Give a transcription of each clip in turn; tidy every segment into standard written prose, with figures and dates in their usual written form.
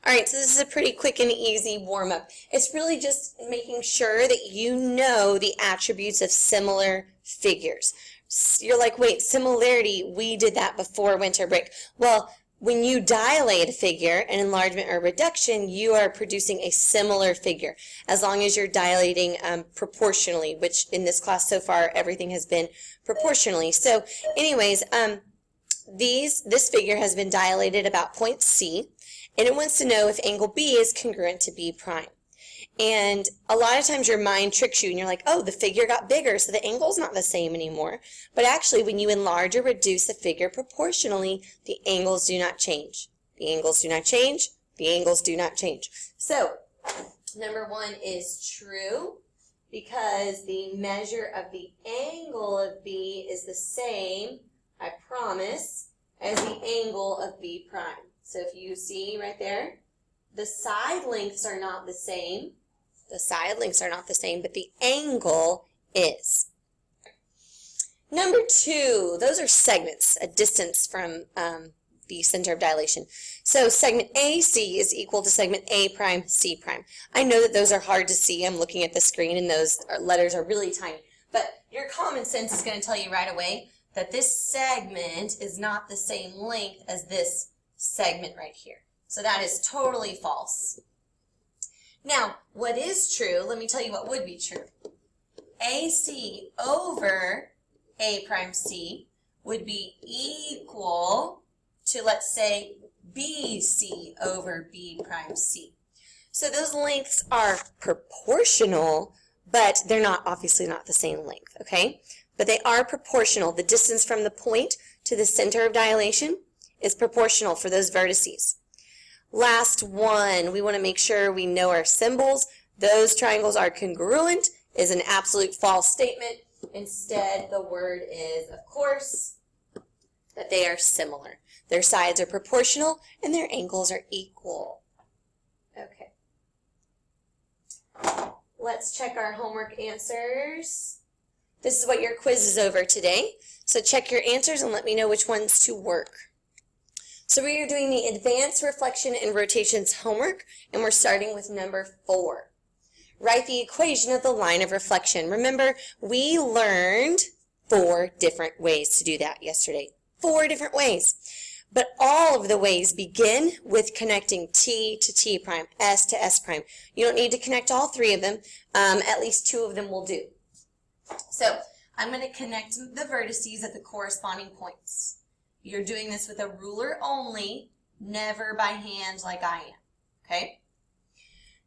All right, so this is a pretty quick and easy warm-up. It's really just making sure that you know the attributes of similar figures. You're like, wait, similarity, we did that before winter break. Well, when you dilate a figure, an enlargement or reduction, you are producing a similar figure, as long as you're dilating proportionally, which in this class so far, everything has been proportionally. So anyways, this figure has been dilated about point C, and it wants to know if angle B is congruent to B prime. And a lot of times your mind tricks you and you're like, oh, the figure got bigger, so the angle's not the same anymore. But actually, when you enlarge or reduce the figure proportionally, the angles do not change. The angles do not change. The angles do not change. So, number 1 is true because the measure of the angle of B is the same, I promise, as the angle of B prime. So if you see right there, the side lengths are not the same. The side lengths are not the same, but the angle is. Number 2, those are segments, a distance from the center of dilation. So segment AC is equal to segment A prime, C prime. I know that those are hard to see. I'm looking at the screen and those letters are really tiny. But your common sense is going to tell you right away that this segment is not the same length as this segment right here. So that is totally false. Now, what is true, let me tell you what would be true. AC over A prime C would be equal to, let's say, BC over B prime C. So those lengths are proportional, but they're not obviously not the same length, okay? But they are proportional. The distance from the point to the center of dilation is proportional for those vertices. Last one, we want to make sure we know our symbols. Those triangles are congruent is an absolute false statement. Instead, the word is, of course, that they are similar. Their sides are proportional and their angles are equal. Okay. Let's check our homework answers. This is what your quiz is over today. So check your answers and let me know which ones to work. So we are doing the advanced reflection and rotations homework, and we're starting with number 4. Write the equation of the line of reflection. Remember, we learned 4 different ways to do that yesterday. 4 different ways. But all of the ways begin with connecting T to T prime, S to S prime. You don't need to connect all 3 of them. At least 2 of them will do. So I'm going to connect the vertices at the corresponding points. You're doing this with a ruler only, never by hand like I am, okay?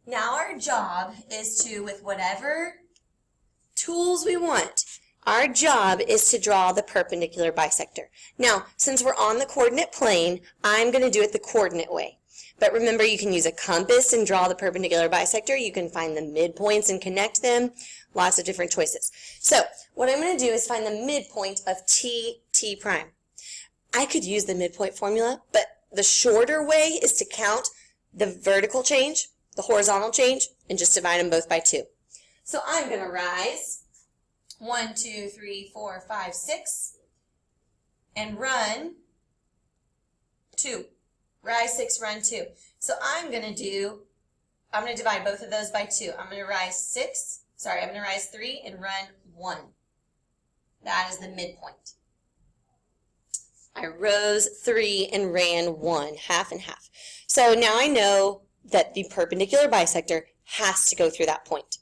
Now our job is to, with whatever tools we want, our job is to draw the perpendicular bisector. Now, since we're on the coordinate plane, I'm going to do it the coordinate way. But remember, you can use a compass and draw the perpendicular bisector. You can find the midpoints and connect them. Lots of different choices. So, what I'm going to do is find the midpoint of T prime. I could use the midpoint formula, but the shorter way is to count the vertical change, the horizontal change, and just divide them both by 2. So I'm going to rise 1, 2, 3, 4, 5, 6, and run 2. Rise 6, run 2. So I'm going to divide both of those by 2. I'm going to rise 3 and run 1. That is the midpoint. I rose 3 and ran 1, half and half. So now I know that the perpendicular bisector has to go through that point.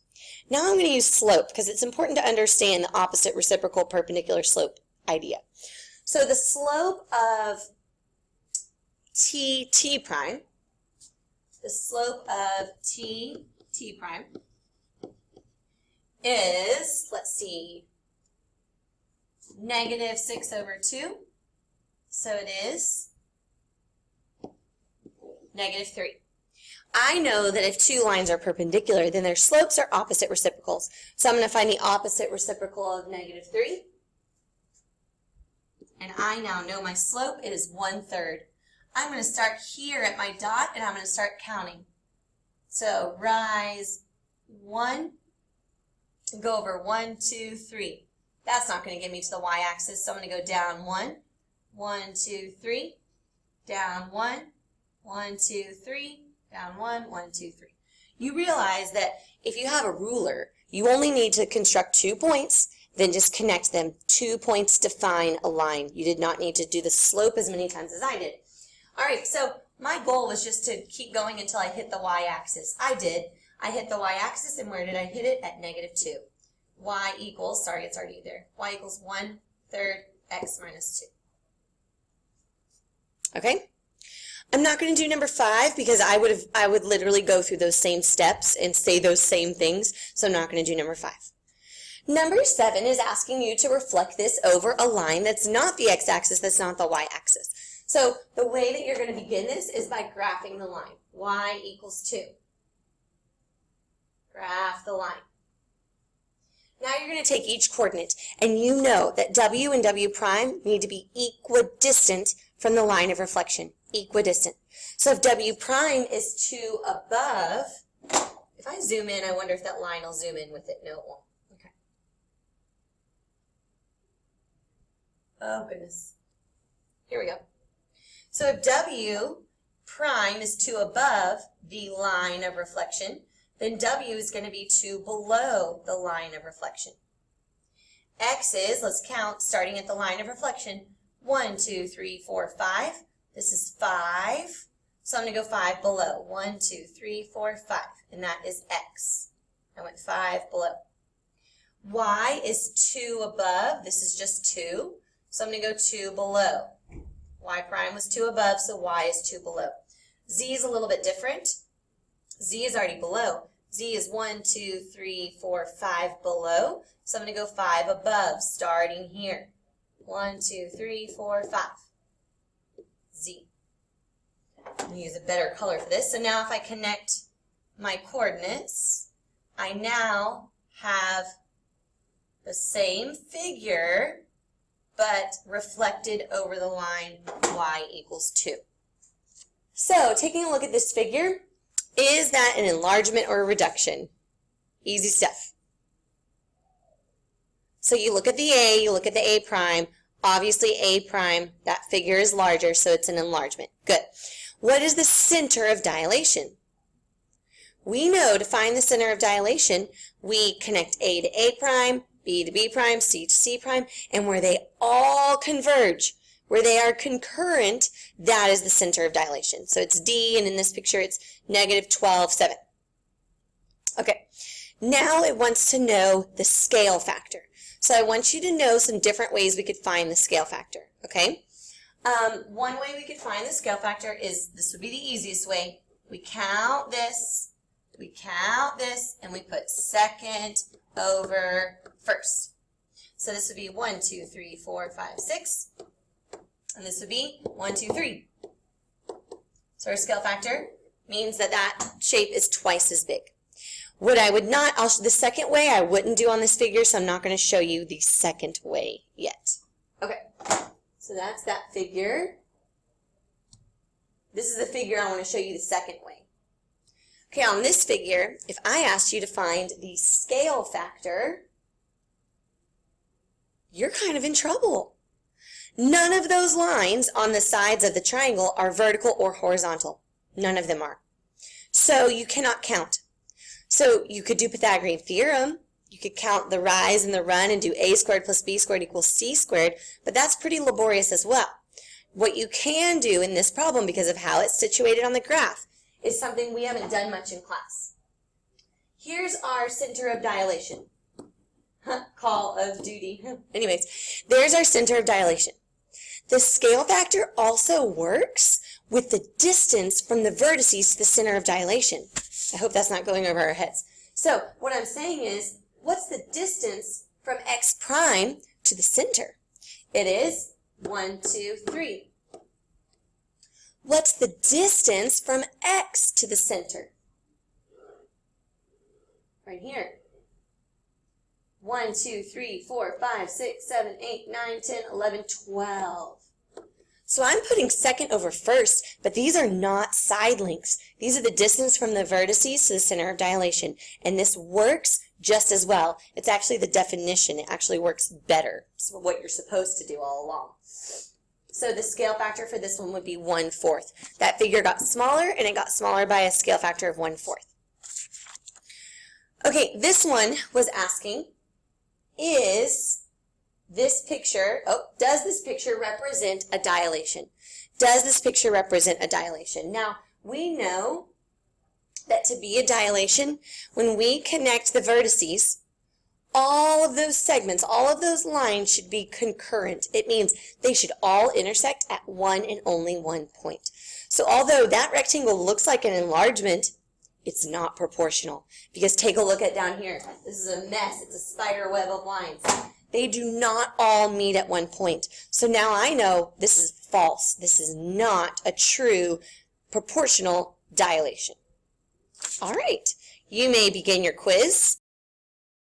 Now I'm going to use slope because it's important to understand the opposite reciprocal perpendicular slope idea. So the slope of T prime, is, let's see, negative 6 over 2. So it is negative 3. I know that if 2 lines are perpendicular, then their slopes are opposite reciprocals. So I'm going to find the opposite reciprocal of negative 3. And I now know my slope. It is 1/3. I'm going to start here at my dot, and I'm going to start counting. So rise 1, go over 1, 2, 3. That's not going to get me to the y-axis, so I'm going to go down 1, 1, 2, 3, down 1, 1, 2, 3, Down 1, 1, 2, 3. You realize that if you have a ruler, you only need to construct 2 points, then just connect them. 2 points define a line. You did not need to do the slope as many times as I did. All right, so my goal was just to keep going until I hit the y-axis. I did. I hit the y-axis, and where did I hit it? At -2. Y equals, sorry, it's already there. Y equals 1/3 x minus 2. Okay? I'm not going to do number 5 because I would literally go through those same steps and say those same things, so I'm not going to do number 5. Number 7 is asking you to reflect this over a line that's not the x-axis, that's not the y-axis. So the way that you're going to begin this is by graphing the line. Y equals 2. Graph the line. Now you're going to take each coordinate, and you know that W and W prime need to be equidistant from the line of reflection. Equidistant. So if W prime is 2 above, if I zoom in, I wonder if that line will zoom in with it. No, it won't. Okay. Oh, goodness. Here we go. So if W prime is 2 above the line of reflection, then W is going to be 2 below the line of reflection. X is, let's count, starting at the line of reflection, 1, 2, 3, 4, 5. This is 5. So I'm going to go 5 below. 1, 2, 3, 4, 5. And that is X. I went 5 below. Y is 2 above. This is just 2. So I'm going to go 2 below. Y prime was 2 above, so Y is 2 below. Z is a little bit different. Z is already below. Z is 1, 2, 3, 4, 5 below. So I'm going to go 5 above, starting here. 1, 2, 3, 4, 5. Z. I'm going to use a better color for this. So now if I connect my coordinates, I now have the same figure, but reflected over the line y equals 2. So taking a look at this figure, is that an enlargement or a reduction? Easy stuff. So you look at the A, you look at the A prime. Obviously A prime, that figure is larger, so it's an enlargement. Good. What is the center of dilation? We know to find the center of dilation, we connect A to A prime, B to B prime, C to C prime, and where they all converge, where they are concurrent, that is the center of dilation. So it's D, and in this picture it's -12, 7. Okay, now it wants to know the scale factor. So I want you to know some different ways we could find the scale factor, okay? One way we could find the scale factor is, this would be the easiest way. We count this, and we put second over first. So this would be 1, 2, 3, 4, 5, 6. And this would be 1, 2, 3. So our scale factor means that that shape is twice as big. What I would not, the second way I wouldn't do on this figure, so I'm not going to show you the second way yet. Okay, so that's that figure. This is the figure I want to show you the second way. Okay, on this figure, if I asked you to find the scale factor, you're kind of in trouble. None of those lines on the sides of the triangle are vertical or horizontal. None of them are. So you cannot count. So you could do Pythagorean theorem. You could count the rise and the run and do a squared plus b squared equals c squared, but that's pretty laborious as well. What you can do in this problem, because of how it's situated on the graph, is something we haven't done much in class. Here's our center of dilation. Call of duty. Anyways, there's our center of dilation. The scale factor also works with the distance from the vertices to the center of dilation. I hope that's not going over our heads. So what I'm saying is, what's the distance from x prime to the center? It is 1, 2, 3. What's the distance from x to the center? Right here. 1, 2, 3, 4, 5, 6, 7, 8, 9, 10, 11, 12. So I'm putting second over first, but these are not side links. These are the distance from the vertices to the center of dilation. And this works just as well. It's actually the definition. It actually works better. It's what you're supposed to do all along. So the scale factor for this one would be 1/4. That figure got smaller, and it got smaller by a scale factor of 1/4. Okay, this one was asking, does this picture represent a dilation? Does this picture represent a dilation? Now, we know that to be a dilation, when we connect the vertices, all of those segments, all of those lines should be concurrent. It means they should all intersect at one and only one point. So although that rectangle looks like an enlargement, it's not proportional, because take a look at down here. This is a mess. It's a spider web of lines. They do not all meet at one point. So now I know this is false. This is not a true proportional dilation. All right, you may begin your quiz.